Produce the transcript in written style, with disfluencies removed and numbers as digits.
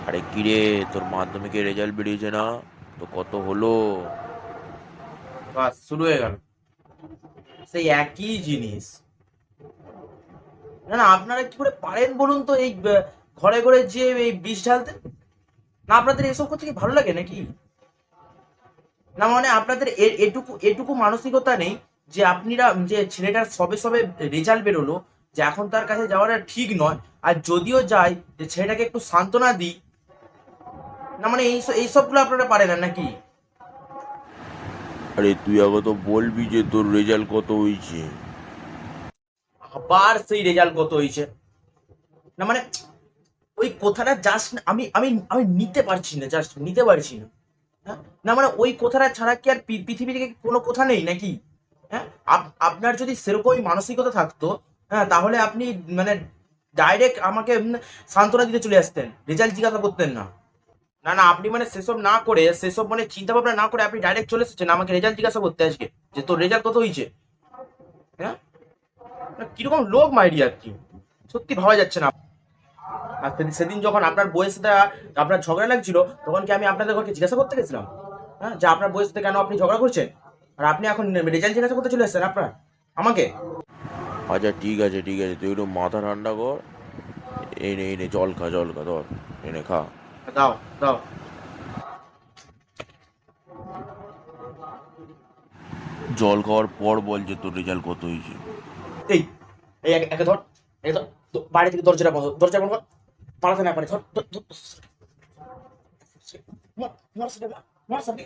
আরে কিরে, তোর মাধ্যমিকের রেজাল্ট বেরিয়েছে না? তো কত হলো? বাস শুরু হয়ে গেল সেই একই জিনিস। না না, আপনারা কি করে পারেন বলুন তো এই ঘরে ঘরে যে এই বিষ ঢালতে? না আপনাদের এসব করতে কি ভালো লাগে নাকি? না মানে আপনাদের এটুকু এটুকু মানসিকতা নেই যে আপনারা যে ছেলেটার সবে সবে রেজাল্ট বেরোলো, যে এখন তার কাছে যাওয়াটা ঠিক নয়, আর যদিও যাই যে ছেলেটাকে একটু সান্ত্বনা দিই। না মানে এইসবগুলো আপনারা পারেন না নাকি? আরে তুই আগে তো বলবি যে তোর রেজাল্ট কত হয়েছে। আবার সেই রেজাল্ট কত হয়েছে? না মানে ওই কথাটা জাস্ট আমি আমি আমি নিতে পারছি না, জাস্ট নিতে পারছি না। হ্যাঁ, না মানে ওই কথাটা ছাড়া কি আর পৃথিবী থেকে কোনো কথা নেই নাকি? হ্যাঁ, আপনার যদি সেরকমই মানসিকতা থাকতো, হ্যাঁ, তাহলে আপনি মানে ডাইরেক্ট আমাকে সান্ত্বনা দিতে চলে আসতেন, রেজাল্ট জিজ্ঞাসা করতেন না। না না, আপনি মানে সেসব না করে, সেসব মানে চিন্তা ভাবনা না করে আপনি ডাইরেক্ট চলে এসেছেন আমাকে রেজাল্ট জিজ্ঞাসা করতে আজকে, যে তোর রেজাল্ট কত হয়েছে। হ্যাঁ, না, কিরকম লোক মাইরি আর কি, সত্যি ভাবা যাচ্ছে না। আর সেদিন যখন আপনার বইয়ের সাথে আপনার ঝগড়া লাগছিল, তখন কি আমি আপনাদের ঘরকে জিজ্ঞাসা করতে গেছিলাম? হ্যাঁ, যে আপনার বইয়ের সাথে কেন আপনি ঝগড়া করছেন? আর আপনি এখন রেজাল্ট জিজ্ঞাসা করতে চলে এসেছেন আপনার আমাকে? আচ্ছা ঠিক আছে ঠিক আছে, তুই একটু মাথা ঠান্ডা কর। এই নে জল খা, জল খা, ধর। এনে খা। দাও, দাও। জল খাওয়ার পর বল যে তোর রেজাল্ট কত হয়েছে। এই এই একে ধর, একে ধর। বাইরে থেকে দরজা বন্ধ কর। পালাতে না পারে, ধর ধর, ধর, ধর। মার, মার সাথে, মার সাথে।